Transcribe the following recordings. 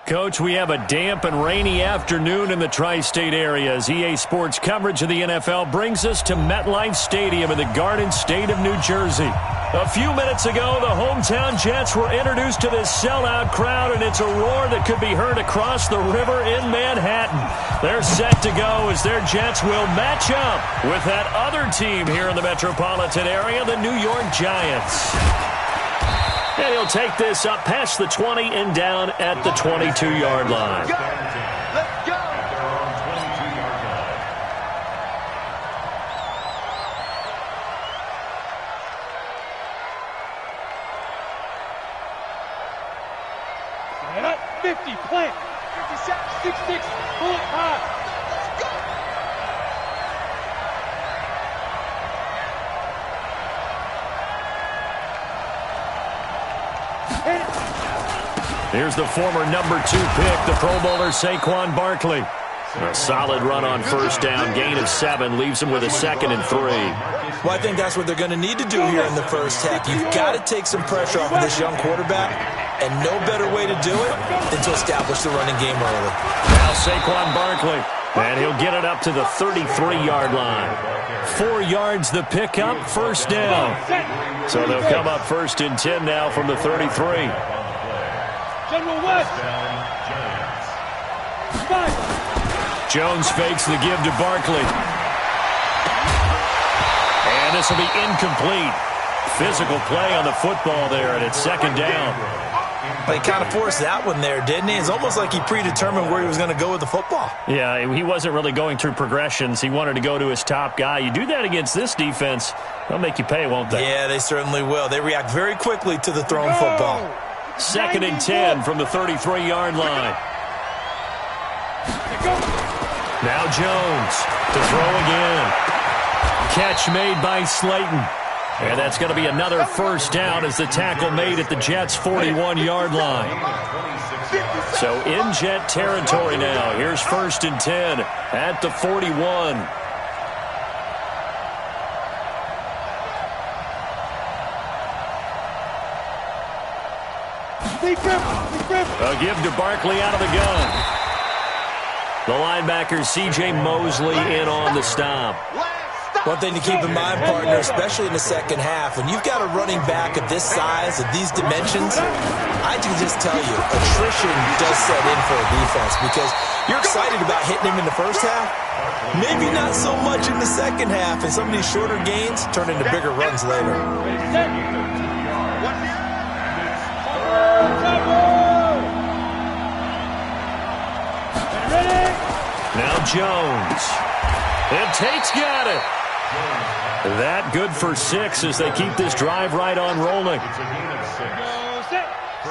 Coach, we have a damp and rainy afternoon in the tri-state area as EA Sports coverage of the NFL brings us to MetLife Stadium in the Garden State of New Jersey. A few minutes ago, the hometown Jets were introduced to this sellout crowd, and it's a roar that could be heard across the river in Manhattan. They're set to go as their Jets will match up with that other team here in the metropolitan area, the New York Giants. And he'll take this up past the 20 and down at the 22-yard line. Let's go. Set up, 50, plant, 57, 66, pull it high. Here's the former number 2 pick, the Pro Bowler Saquon Barkley. A solid run on first down, gain of 7, leaves him with a 2nd and 3. Well, I think that's what they're going to need to do here in the first half. You've got to take some pressure off of this young quarterback, and no better way to do it than to establish the running game early. Now Saquon Barkley, and he'll get it up to the 33-yard line. 4 yards the pickup, first down. So they'll come up 1st and 10 now from the 33. General West. Jones fakes the give to Barkley. And this will be incomplete. Physical play on the football there, and it's 2nd down. But he kind of forced that one there, didn't he? It's almost like he predetermined where he was going to go with the football. Yeah, he wasn't really going through progressions. He wanted to go to his top guy. You do that against this defense, they'll make you pay, won't they? Yeah, they certainly will. They react very quickly to the thrown football. 2nd and 10 from the 33-yard line. Now Jones to throw again. Catch made by Slayton. And that's going to be another first down as the tackle made at the Jets' 41-yard line. So in Jet territory now. Here's 1st and 10 at the 41. A give to Barkley out of the gun. The linebacker, C.J. Mosley, in on the stop. One thing to keep in mind, partner, especially in the second half, when you've got a running back of this size, of these dimensions, I can just tell you, attrition does set in for a defense because you're excited about hitting him in the first half. Maybe not so much in the second half, and some of these shorter gains turn into bigger runs later. Now Jones. And Tate's got it. That good for 6 as they keep this drive right on rolling.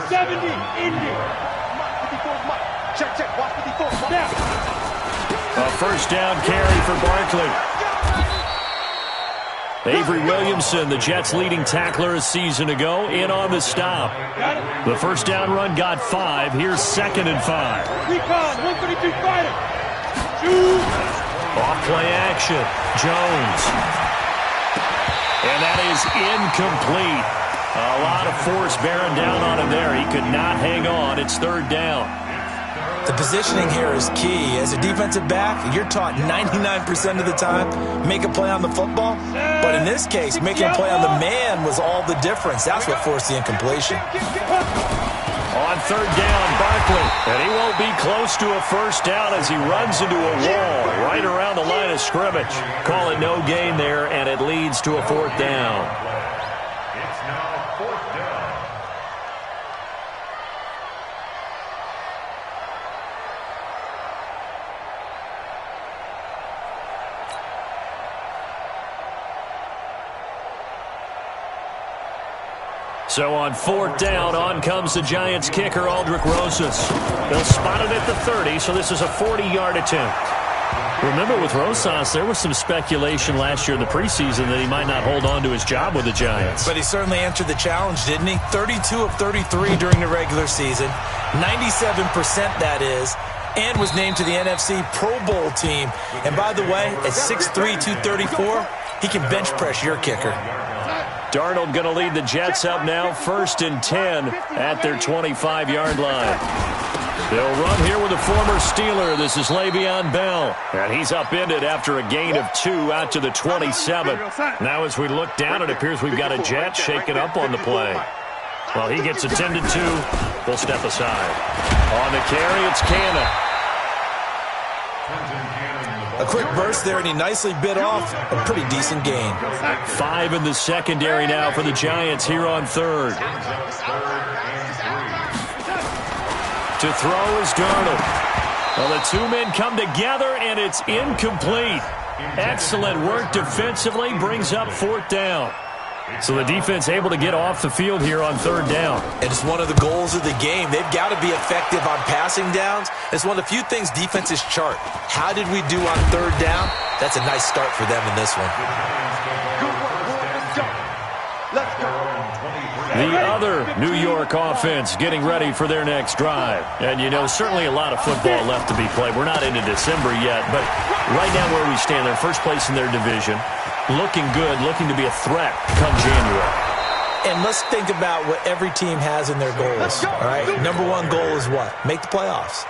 70, Indy. A first down carry for Barkley. Avery Williamson, the Jets' leading tackler a season ago, in on the stop. The first down run got 5. Here's 2nd and 5. Recon, 132 fighter. Off play action. Jones. And that is incomplete. A lot of force bearing down on him there. He could not hang on. It's 3rd down. The positioning here is key. As a defensive back, you're taught 99% of the time, make a play on the football. But in this case, making a play on the man was all the difference. That's what forced the incompletion. On 3rd down, Barkley. And he won't be close to a first down as he runs into a wall right around the line of scrimmage. Call it no gain there, and it leads to a 4th down. It's now 4th down. So on 4th down, on comes the Giants kicker, Aldrich Rosas. They'll spot it at the 30, so this is a 40-yard attempt. Remember, with Rosas, there was some speculation last year in the preseason that he might not hold on to his job with the Giants. But he certainly answered the challenge, didn't he? 32 of 33 during the regular season, 97% that is, and was named to the NFC Pro Bowl team. And by the way, at 6'3", 234, he can bench press your kicker. Darnold going to lead the Jets up now, 1st and 10 at their 25-yard line. They'll run here with a former Steeler. This is Le'Veon Bell. And he's upended after a gain of 2 out to the 27. Now as we look down, it appears we've got a Jet shaken up on the play. Well, he gets attended to. We'll step aside. On the carry, it's Cannon. A quick burst there, and he nicely bit off a pretty decent gain. 5 in the secondary now for the Giants here on third. To throw is Darnold. Well, the two men come together, and it's incomplete. Excellent work defensively, brings up 4th down. So the defense able to get off the field here on 3rd down. And it's one of the goals of the game. They've got to be effective on passing downs. It's one of the few things defenses chart. How did we do on 3rd down? That's a nice start for them in this one. Let's go. The other New York offense getting ready for their next drive. And, you know, certainly a lot of football left to be played. We're not into December yet, but right now where we stand, they're first place in their division. Looking good, looking to be a threat come January. And let's think about what every team has in their goals, all right? Number 1 goal is what? Make the playoffs.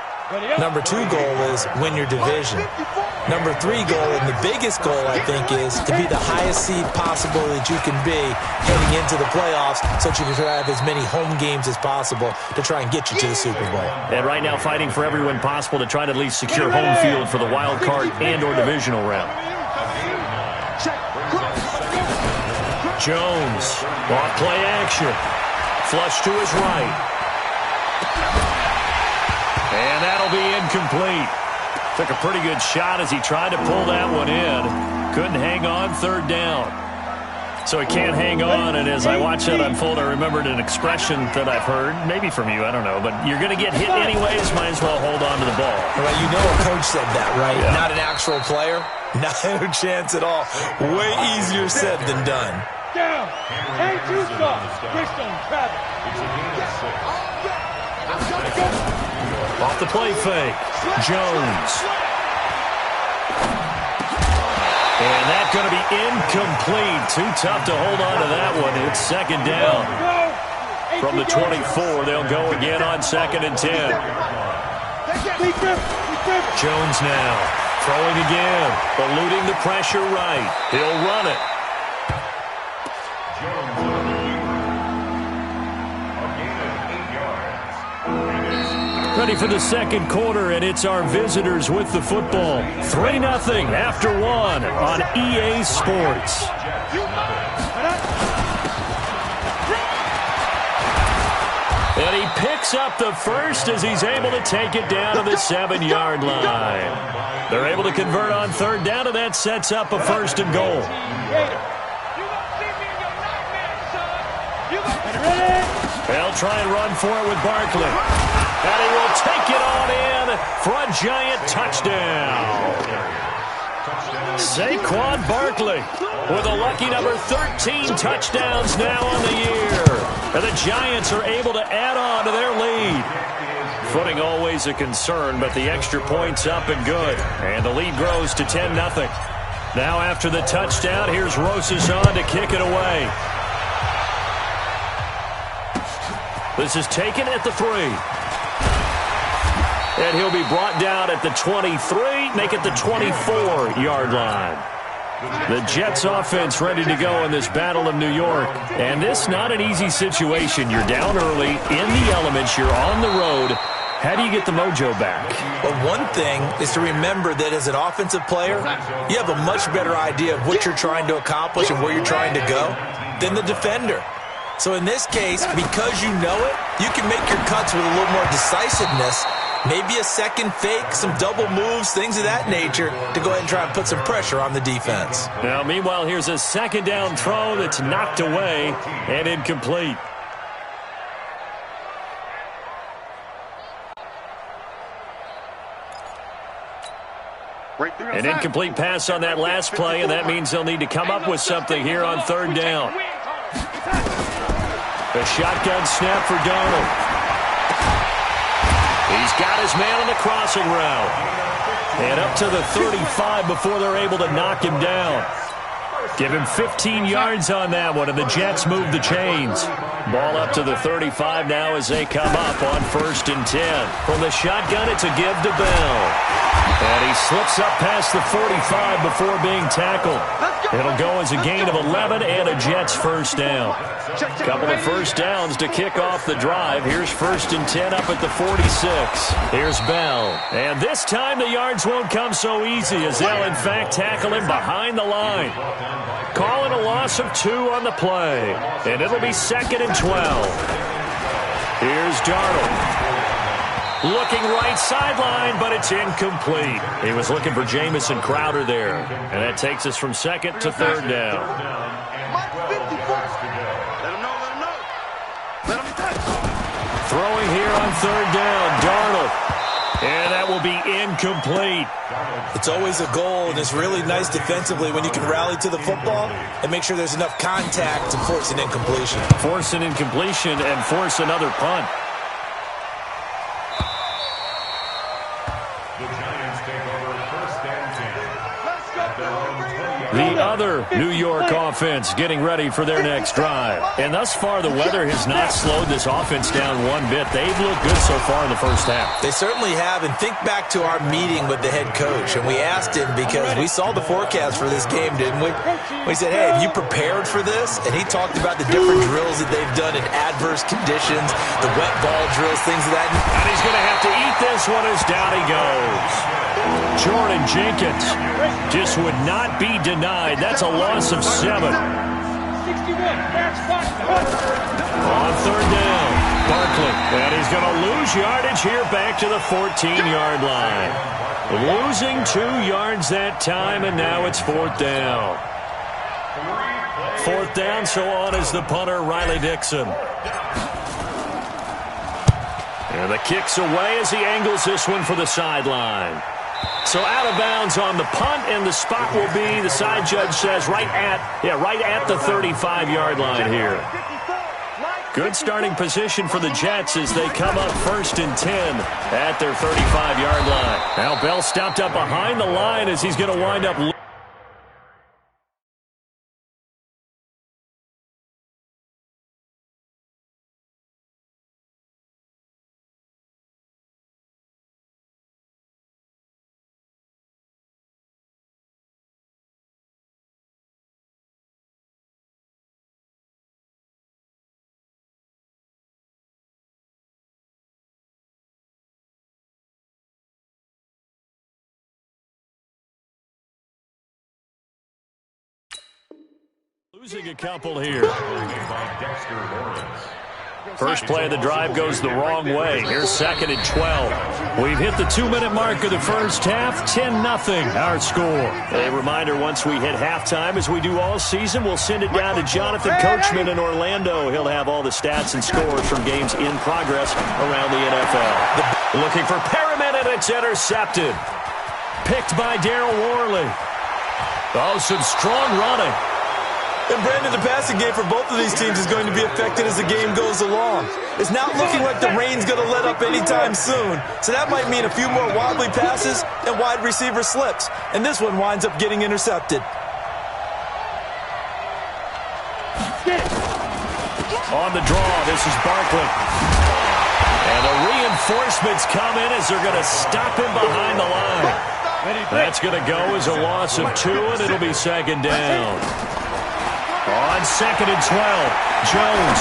Number 2 goal is win your division. Number 3 goal, and the biggest goal, I think, is to be the highest seed possible that you can be heading into the playoffs so that you can have as many home games as possible to try and get you to the Super Bowl. And right now fighting for every win possible to try to at least secure home field for the wild card and or divisional round. Jones, off play action. Flush to his right. And that'll be incomplete. Took a pretty good shot as he tried to pull that one in. Couldn't hang on 3rd down. So he can't hang on, and as I watch that unfold, I remembered an expression that I've heard, maybe from you, I don't know, but you're going to get hit anyways, might as well hold on to the ball. Well, you know a coach said that, right? Yeah. Not an actual player. Not a chance at all. Way easier said than done. Down. And 2 stops. Christian Travis. Off the play fake. Jones. And that's going to be incomplete. Too tough to hold on to that one. It's 2nd down. From the 24, they'll go again on 2nd and 10. Jones now. Throwing again. Eluding the pressure right. He'll run it. Ready for the 2nd quarter, and it's our visitors with the football. 3-0 after 1 on EA Sports. And he picks up the first as he's able to take it down to the 7-yard line. They're able to convert on 3rd down, and that sets up a 1st and goal. They'll try and run for it with Barkley. And he will take it on in for a giant touchdown. Saquon Barkley with a lucky number 13 touchdowns now on the year. And the Giants are able to add on to their lead. Footing always a concern, but the extra point's up and good. And the lead grows to 10-0. Now after the touchdown, here's Rosas on to kick it away. This is taken at the 3. And he'll be brought down at the 23, make it the 24-yard line. The Jets offense ready to go in this Battle of New York. And this not an easy situation. You're down early, in the elements, you're on the road. How do you get the mojo back? Well, one thing is to remember that as an offensive player, you have a much better idea of what you're trying to accomplish and where you're trying to go than the defender. So in this case, because you know it, you can make your cuts with a little more decisiveness. Maybe a second fake, some double moves, things of that nature to go ahead and try and put some pressure on the defense. Now, meanwhile, here's a 2nd down throw that's knocked away and incomplete. An incomplete pass on that last play, and that means they'll need to come up with something here on 3rd down. A shotgun snap for Darnold. He's got his man on the crossing route. And up to the 35 before they're able to knock him down. Give him 15 yards on that one, and the Jets move the chains. Ball up to the 35 now as they come up on 1st and 10. From the shotgun, it's a give to Bell. And he slips up past the 45 before being tackled. It'll go as a gain of 11 and a Jets first down. Couple of first downs to kick off the drive. Here's 1st and 10 up at the 46. Here's Bell. And this time the yards won't come so easy as they'll in fact tackle him behind the line. Calling a loss of 2 on the play. And it'll be 2nd and 12. Here's Darnold. Looking right sideline, but it's incomplete. He was looking for Jamison Crowder there. And that takes us from 2nd to 3rd down. Throwing here on 3rd down, Darnold. And that will be incomplete. It's always a goal, and it's really nice defensively when you can rally to the football and make sure there's enough contact to force an incompletion. Force an incompletion and force another punt. The other New York offense getting ready for their next drive. And thus far, the weather has not slowed this offense down one bit. They've looked good so far in the first half. They certainly have. And think back to our meeting with the head coach. And we asked him because we saw the forecast for this game, didn't we? We said, hey, have you prepared for this? And he talked about the different drills that they've done in adverse conditions, the wet ball drills, things of that. And he's going to have to eat this one as down he goes. Jordan Jenkins just would not be denied. That's a loss of 7. On 3rd down, Barkley. And he's going to lose yardage here back to the 14-yard line. Losing 2 yards that time, and now it's 4th down. 4th down, so on is the punter, Riley Dixon. And the kick's away as he angles this one for the sideline. So out of bounds on the punt, and the spot will be, the side judge says, right at the 35-yard line here. Good starting position for the Jets as they come up 1st and 10 at their 35-yard line. Now Bell stopped up behind the line as he's going to wind up. Losing a couple here. First play of the drive goes the wrong way. Here's 2nd and 12. We've hit the 2-minute mark of the first half. 10-0 our score. A reminder, once we hit halftime, as we do all season, we'll send it down to Jonathan Coachman in Orlando. He'll have all the stats and scores from games in progress around the NFL. Looking for Perriman, and it's intercepted. Picked by Daryl Worley. Oh, some strong running. And Brandon, the passing game for both of these teams is going to be affected as the game goes along. It's not looking like the rain's going to let up anytime soon. So that might mean a few more wobbly passes and wide receiver slips. And this one winds up getting intercepted. On the draw, this is Barkley. And the reinforcements come in as they're going to stop him behind the line. That's going to go as a loss of 2, and it'll be 2nd down. On 2nd and 12, Jones.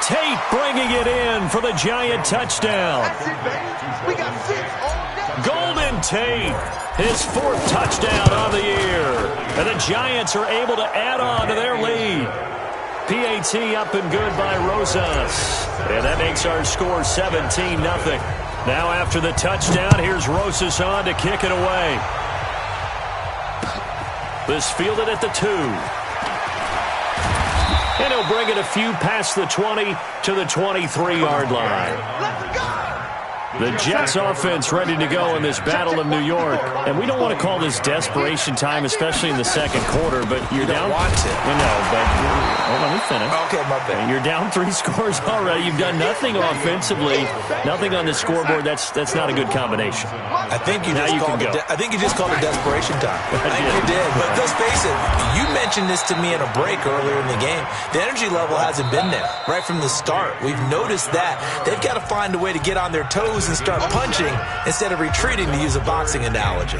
Tate bringing it in for the Giant touchdown. Golden Tate, his 4th touchdown of the year. And the Giants are able to add on to their lead. PAT up and good by Rosas. And that makes our score 17-0. Now after the touchdown, here's Rosas on to kick it away. This fielded at the 2. And he'll bring it a few past the 20 to the 23-yard line. The Jets offense ready to go in this battle of New York. And we don't want to call this desperation time, especially in the second quarter, but you're down. Want to. No, but let me finish. Okay, my bad. You're down 3 scores already. You've done nothing offensively, nothing on the scoreboard. That's not a good combination. I think you just called it desperation time. I think you did. But let's face it, you mentioned this to me in a break earlier in the game. The energy level hasn't been there right from the start. We've noticed that. They've got to find a way to get on their toes and start punching instead of retreating, to use a boxing analogy.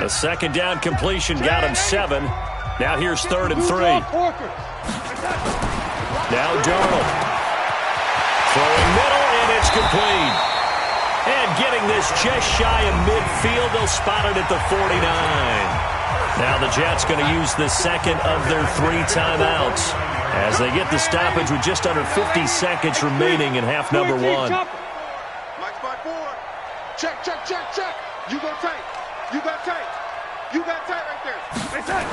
A second down completion got him 7. Now here's 3rd and 3. Now Darnold. Throwing middle, and it's complete. And getting this just shy of midfield, they'll spot it at the 49. Now the Jets going to use the second of their 3 timeouts as they get the stoppage with just under 50 seconds remaining in half number 1. Mike spot forward. Check, check, check, check. You go tight. You got tight. You got tight right there. Stay tight.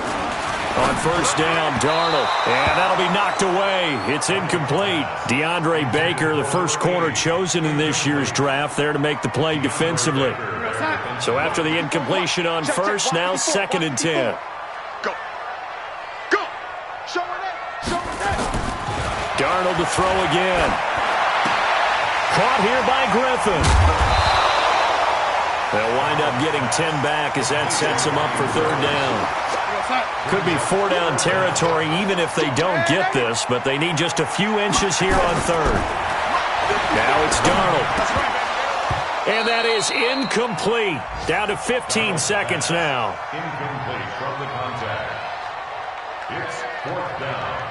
On first down, Darnold. And that'll be knocked away. It's incomplete. DeAndre Baker, the first corner chosen in this year's draft, there to make the play defensively. So after the incompletion on first, now 2nd and 10. Go. Go. Show her that. Show her that. Darnold to throw again. Caught here by Griffin. They'll wind up getting 10 back as that sets them up for 3rd down. Could be 4-down territory even if they don't get this, but they need just a few inches here on 3rd. Now it's Darnold. And that is incomplete. Down to 15 seconds now. Incomplete from the contact. It's 4th down.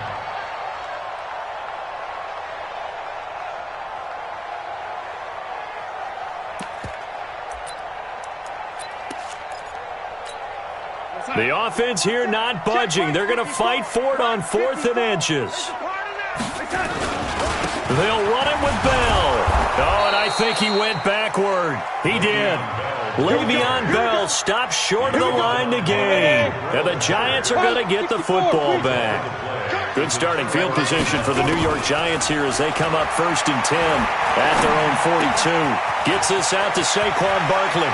The offense here not budging. They're going to fight for it on 4th and inches. They'll run it with Bell. Oh, and I think he went backward. He did. Le'Veon Bell stopped short of the line to gain. And the Giants are going to get the football back. Good starting field position for the New York Giants here as they come up 1st and 10 at their own 42. Gets this out to Saquon Barkley.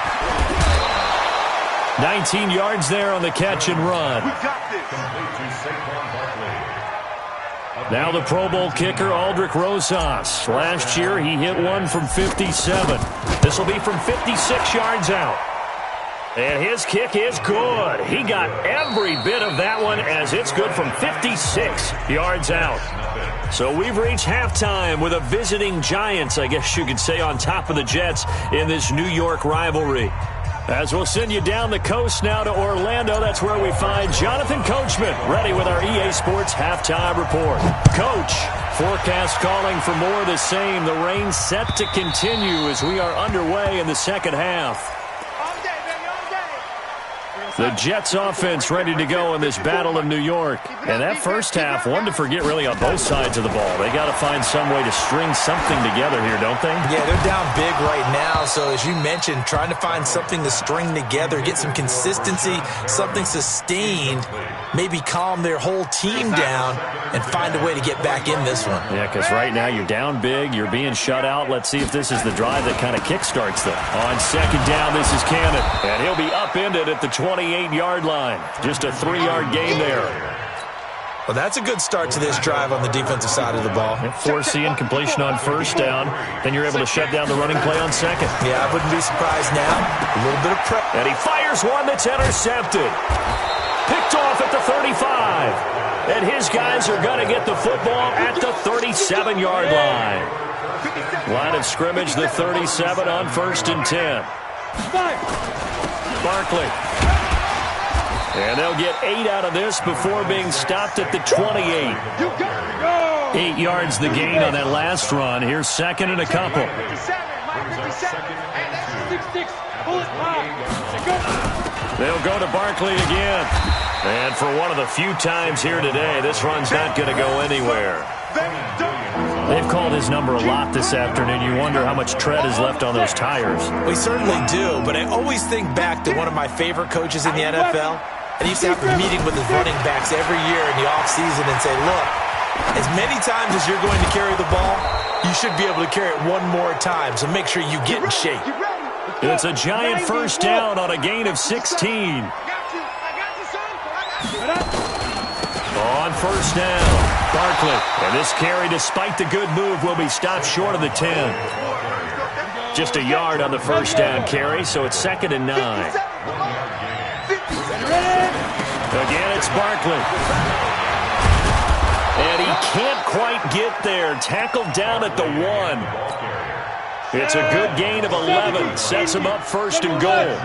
19 yards there on the catch and run. Now the Pro Bowl kicker, Aldrick Rosas. Last year, he hit one from 57. This will be from 56 yards out. And his kick is good. He got every bit of that one as it's good from 56 yards out. So we've reached halftime with a visiting Giants, I guess you could say, on top of the Jets in this New York rivalry. As we'll send you down the coast now to Orlando, that's where we find Jonathan Coachman ready with our EA Sports Halftime Report. Coach, forecast calling for more of the same. The rain set to continue as we are underway in the second half. The Jets offense ready to go in this battle of New York. And that first half, one to forget really on both sides of the ball. They got to find some way to string something together here, don't they? Yeah, they're down big right now. So as you mentioned, trying to find something to string together, get some consistency, something sustained, maybe calm their whole team down and find a way to get back in this one. Yeah, because right now you're down big, you're being shut out. Let's see if this is the drive that kind of kickstarts them. On second down, this is Cannon. And he'll be upended at the 28-yard line. Just a 3-yard gain there. Well, that's a good start to this drive on the defensive side of the ball. Force the incompletion on first down. Then you're able to shut down the running play on second. Yeah, I wouldn't be surprised now. A little bit of prep. And he fires one that's intercepted. Picked off at the 35. And his guys are going to get the football at the 37-yard line. Line of scrimmage, the 37 on 1st and 10. Barkley. And they'll get 8 out of this before being stopped at the 28. 8 yards the gain on that last run. Here's second and a couple. They'll go to Barkley again. And for one of the few times here today, this run's not going to go anywhere. They've called his number a lot this afternoon. You wonder how much tread is left on those tires. We certainly do, but I always think back to one of my favorite coaches in the NFL. And he used to have a meeting with his running backs every year in the offseason and say, look, As many times as you're going to carry the ball, you should be able to carry it one more time, so make sure you get in shape. It's a giant first down on a gain of 16. On first down, Barkley. And this carry, despite the good move, will be stopped short of the 10. Just a yard on the first down carry, so it's 2nd and 9. Again, it's Barkley. And he can't quite get there. Tackled down at the 1. It's a good gain of 11. Sets him up 1st and goal.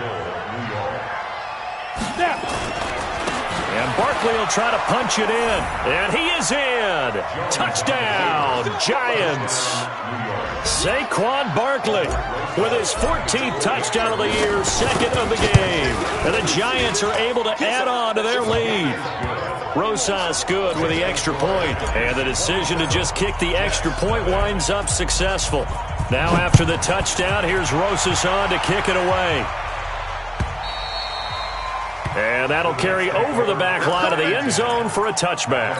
And Barkley will try to punch it in. And he is in. Touchdown, Giants. Saquon Barkley with his 14th touchdown of the year, 2nd of the game. And the Giants are able to add on to their lead. Rosas good with the extra point. And the decision to just kick the extra point winds up successful. Now after the touchdown, here's Rosas on to kick it away. And that'll carry over the back line of the end zone for a touchback.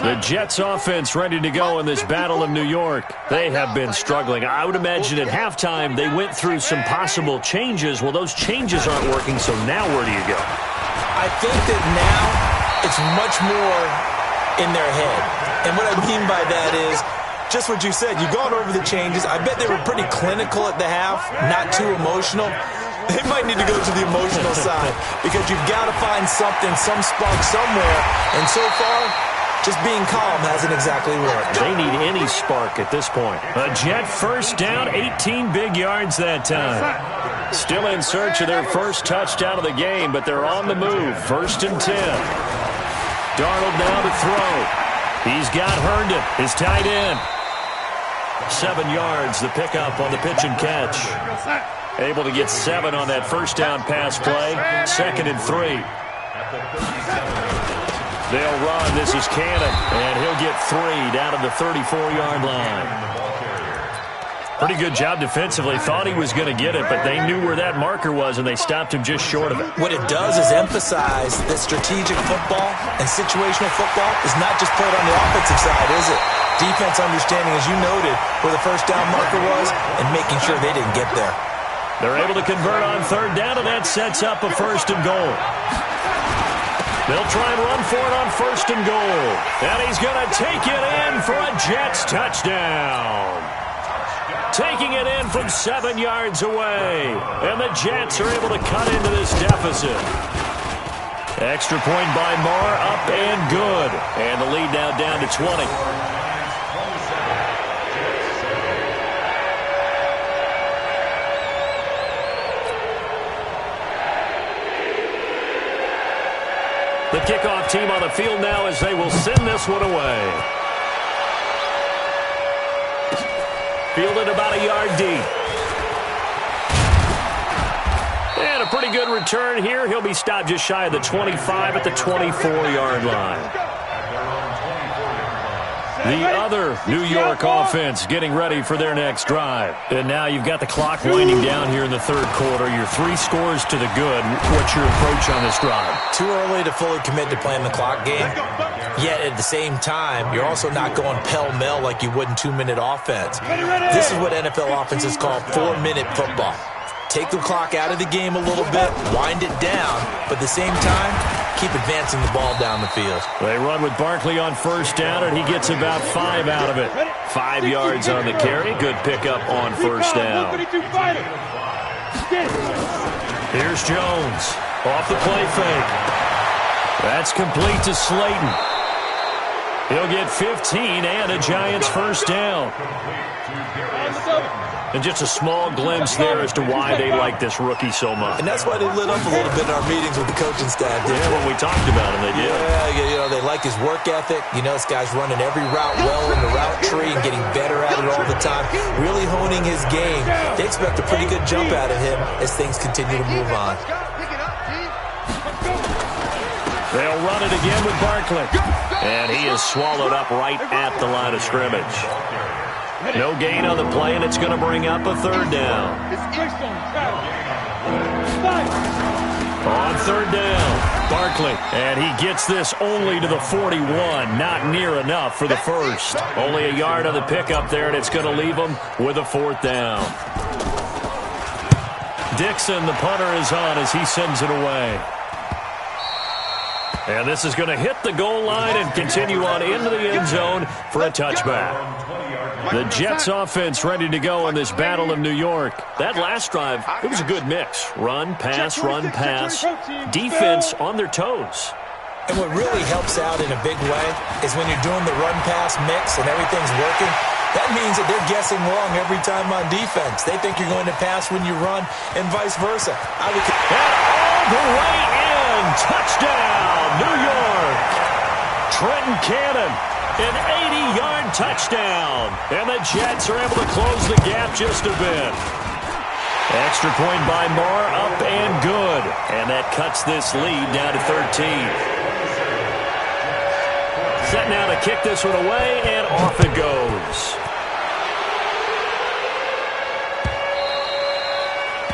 The Jets offense ready to go in this Battle of New York. They have been struggling. I would imagine at halftime they went through some possible changes. Well, those changes aren't working, so now where do you go? I think that now it's much more in their head. And what I mean by that is just what you said. You've gone over the changes. I bet they were pretty clinical at the half, not too emotional. They might need to go to the emotional side because you've got to find something, some spark somewhere. And so far, just being calm hasn't exactly worked. They need any spark at this point. A Jet first down, 18 big yards that time. Still in search of their first touchdown of the game, but they're on the move. 1st and 10. Darnold now to throw. He's got Herndon, his tight end. 7 yards, the pickup on the pitch and catch. Able to get 7 on that first down pass play. 2nd and 3. They'll run. This is Cannon, and he'll get 3 down to the 34-yard line. Pretty good job defensively. Thought he was going to get it, but they knew where that marker was, and they stopped him just short of it. What it does is emphasize that strategic football and situational football is not just played on the offensive side, is it? Defense understanding, as you noted, where the first down marker was and making sure they didn't get there. They're able to convert on 3rd down, and that sets up a 1st and goal. They'll try and run for it on 1st and goal. And he's going to take it in for a Jets touchdown. Taking it in from 7 yards away. And the Jets are able to cut into this deficit. Extra point by Marr, up and good. And the lead now down to 20. The kickoff team on the field now as they will send this one away. Fielded about a yard deep. And a pretty good return here. He'll be stopped just shy of the 25 at the 24-yard line. The other New York offense getting ready for their next drive. And now you've got the clock winding down here in the 3rd quarter. You're 3 scores to the good. What's your approach on this drive? Too early to fully commit to playing the clock game. Yet at the same time, you're also not going pell-mell like you would in 2-minute offense. This is what NFL offenses call 4-minute football. Take the clock out of the game a little bit, wind it down, but at the same time, keep advancing the ball down the field. They run with Barkley on 1st down, and he gets about 5 out of it. 5 yards on the carry. Good pickup on 1st down. Here's Jones. Off the play fake. That's complete to Slayton. He'll get 15 and a Giants 1st down. And just a small glimpse there as to why they like this rookie so much. And that's why they lit up a little bit in our meetings with the coaching staff. Yeah, when we talked about him, they did. Yeah, you know, they like his work ethic. You know, this guy's running every route well in the route tree and getting better at it all the time. Really honing his game. They expect a pretty good jump out of him as things continue to move on. They'll run it again with Barkley. And he is swallowed up right at the line of scrimmage. No gain on the play, and it's going to bring up a 3rd down. On 3rd down, Barkley, and he gets this only to the 41. Not near enough for the first. Only a yard on the pickup there, and it's going to leave him with a 4th down. Dixon, the punter, is on as he sends it away. And this is going to hit the goal line and continue on into the end zone for a touchback. The Jets offense ready to go in this Battle of New York. That last drive, it was a good mix. Run, pass, defense on their toes. And what really helps out in a big way is when you're doing the run-pass mix and everything's working, that means that they're guessing wrong every time on defense. They think you're going to pass when you run and vice versa. And all the way in. Touchdown, New York. Trenton Cannon. An 80-yard touchdown. And the Jets are able to close the gap just a bit. Extra point by Marr, up and good. And that cuts this lead down to 13. Set now to kick this one away, and off it goes.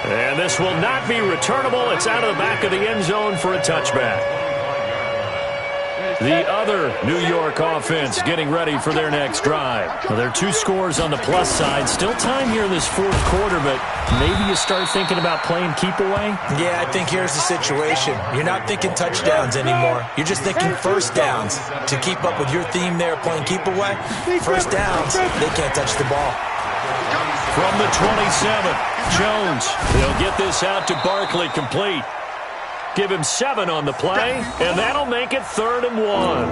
And this will not be returnable. It's out of the back of the end zone for a touchback. The other New York offense getting ready for their next drive. Well, there are 2 scores on the plus side. Still time here in this 4th quarter, but maybe you start thinking about playing keep away? Yeah, I think here's the situation. You're not thinking touchdowns anymore. You're just thinking first downs. To keep up with your theme there, playing keep away, first downs, they can't touch the ball. From the 27, Jones. They'll get this out to Barkley, complete. Give him 7 on the play, and that'll make it 3rd and 1.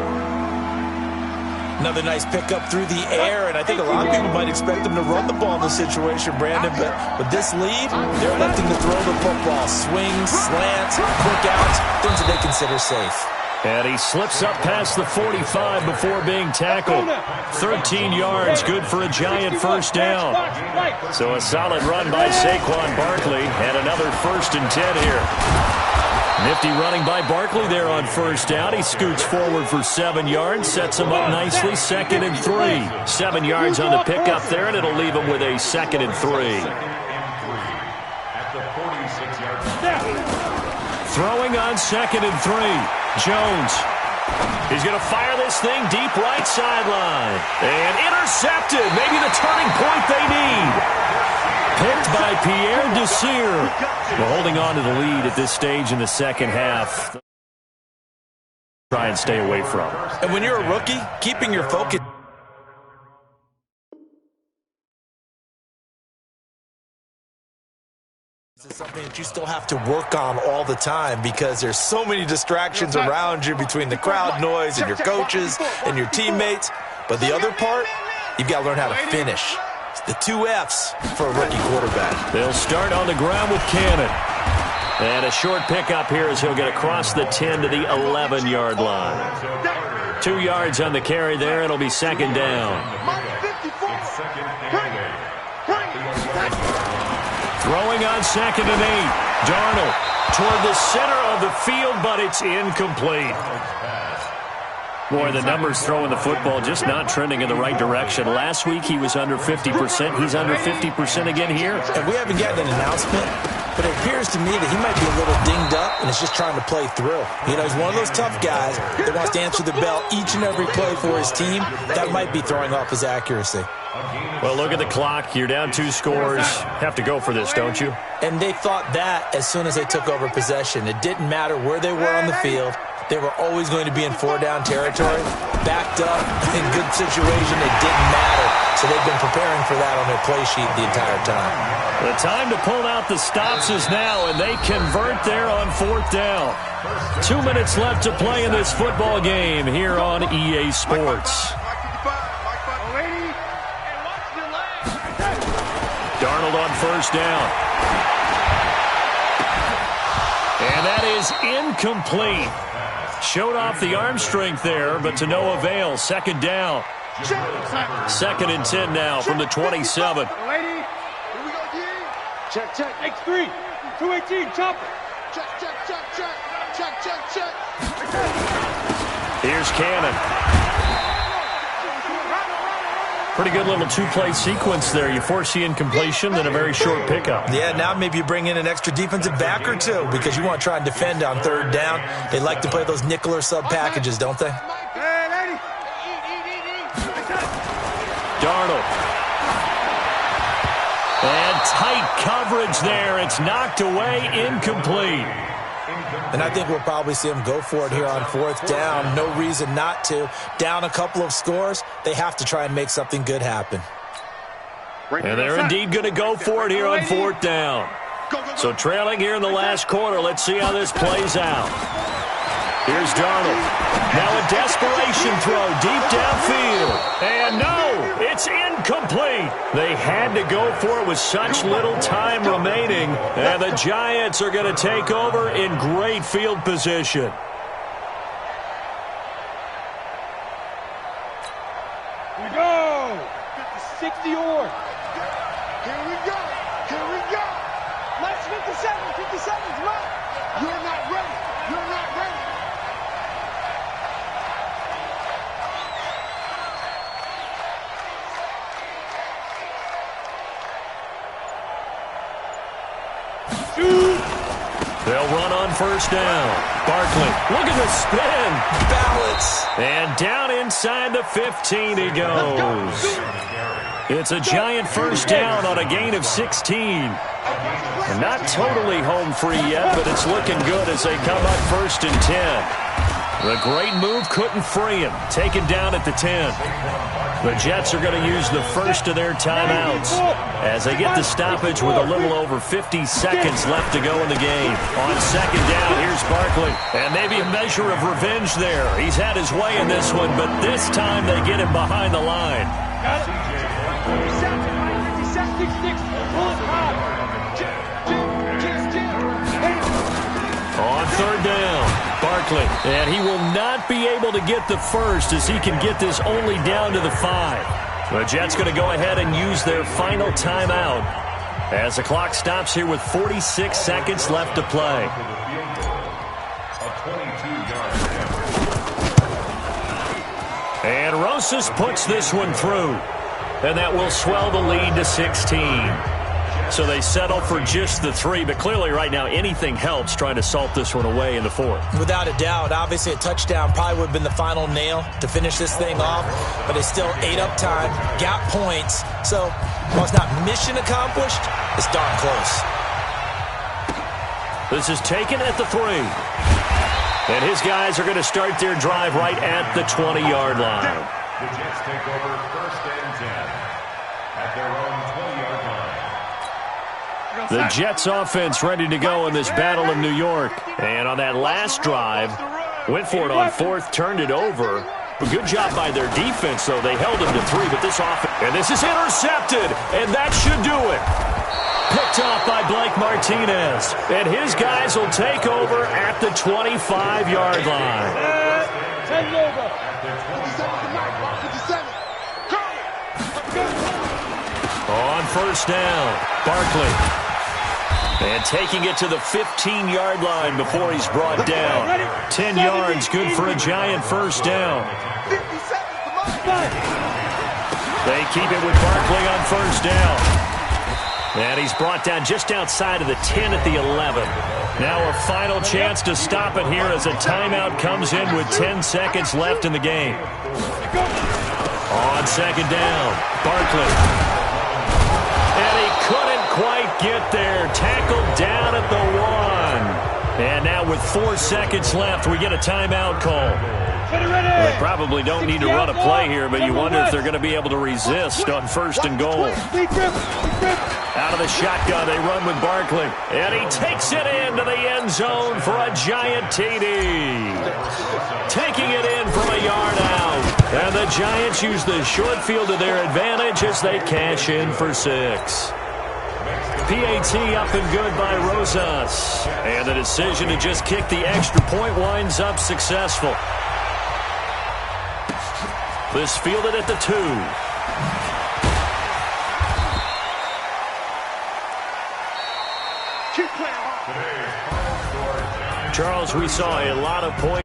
Another nice pickup through the air, and I think a lot of people might expect them to run the ball in this situation, Brandon, but with this lead, they're electing to throw the football. Swings, slants, quick outs, things that they consider safe. And he slips up past the 45 before being tackled. 13 yards, good for a giant first down. So a solid run by Saquon Barkley, and another 1st and 10 here. Nifty running by Barkley there on first down. He scoots forward for 7 yards, sets him up nicely, 2nd and 3. 7 yards on the pickup there, and it'll leave him with a 2nd and 3. Throwing on 2nd and 3. Jones. He's going to fire this thing deep right sideline. And intercepted. Maybe the turning point they need. Picked by Pierre Desir. Well, holding on to the lead at this stage in the second half. Try and stay away from. And when you're a rookie, keeping your focus. This is something that you still have to work on all the time because there's so many distractions around you between the crowd noise and your coaches and your teammates. But the other part, you've got to learn how to finish. It's the 2 F's for a rookie quarterback. They'll start on the ground with Cannon. And a short pickup here as he'll get across the 10 to the 11-yard line. 2 yards on the carry there. It'll be 2nd down. Throwing on 2nd and 8. Darnold toward the center of the field, but it's incomplete. Boy, the numbers throwing the football just not trending in the right direction. Last week he was under 50%. He's under 50% again here. And we haven't gotten an announcement, but it appears to me that he might be a little dinged up and is just trying to play through. You know, he's one of those tough guys that wants to answer the bell each and every play for his team. That might be throwing off his accuracy. Well, look at the clock. You're down 2 scores. Have to go for this, don't you? And they thought that as soon as they took over possession. It didn't matter where they were on the field. They were always going to be in 4-down territory. Backed up, in good situation, it didn't matter. So they've been preparing for that on their play sheet the entire time. The time to pull out the stops is now, and they convert there on 4th down. 2 minutes left to play in this football game here on EA Sports. Darnold on first down. And that is incomplete. Showed off the arm strength there, but to no avail. 2nd down. 2nd and 10 now from the 27. Check, check. X3. 218. Chopper. Check, check, check, check. Check, check, check. Here's Cannon. Pretty good little two-play sequence there. You force the incompletion, then a very short pickup. Yeah, now maybe you bring in an extra defensive back or two because you want to try and defend on third down. They like to play those nickel or sub packages, don't they? Darnold. And tight coverage there. It's knocked away, incomplete. And I think we'll probably see them go for it here on fourth down. No reason not to. Down a couple of scores, they have to try and make something good happen. And they're indeed going to go for it here on fourth down. So trailing here in the last quarter. Let's see how this plays out. Here's Darnold. Now a desperation throw deep downfield. And no, it's incomplete. They had to go for it with such little time remaining. And the Giants are going to take over in great field position. Here we go. 60 or. Here we go. Here we go. Let's 57. 57. Come on. You're not ready. You're not ready. They'll run on first down. Barkley, look at the spin. Balance. And down inside the 15 he goes. It's a Giant first down on a gain of 16. And not totally home free yet, but it's looking good as they come up first and 10. The great move couldn't free him. Taken down at the 10. The Jets are going to use the first of their timeouts as they get the stoppage with a little over 50 seconds left to go in the game. On second down, here's Barkley. And maybe a measure of revenge there. He's had his way in this one, but this time they get him behind the line. Got it. 56. Pull it hard. On third down, Barkley. And he will not be able to get the first as he can get this only down to the 5. The Jets going to go ahead and use their final timeout as the clock stops here with 46 seconds left to play. And Rosas puts this one through. And that will swell the lead to 16. So they settle for just the 3, but clearly right now anything helps trying to salt this one away in the 4th. Without a doubt, obviously a touchdown probably would have been the final nail to finish this thing off, but it's still ate up time, got points, so while it's not mission accomplished, it's darn close. This is taken at the 3. And his guys are going to start their drive right at the 20-yard line. The Jets take over first and 10 at their own 20-yard line. The Jets offense ready to go in this battle of New York. And on that last drive, went for it on 4th, turned it over. A good job by their defense, though. They held him to 3, but this offense... And this is intercepted, and that should do it. Picked off by Blake Martinez. And his guys will take over at the 25-yard line. 10 over. On first down, Barkley. And taking it to the 15-yard line before he's brought down. 10 yards, good for a Giant first down. They keep it with Barkley on first down. And he's brought down just outside of the 10 at the 11. Now a final chance to stop it here as a timeout comes in with 10 seconds left in the game. On second down, Barkley. And he couldn't quite get there. Tackled down at the 1. And now with 4 seconds left, we get a timeout call. Well, they probably don't need to run a play here, but you wonder if they're going to be able to resist on first and goal. Out of the shotgun, they run with Barkley. And he takes it into the end zone for a Giant TD. Taking it in from a yard out. And the Giants use the short field to their advantage as they cash in for 6. PAT up and good by Rosas. And the decision to just kick the extra point winds up successful. This fielded at the 2. Charles, we saw a lot of points.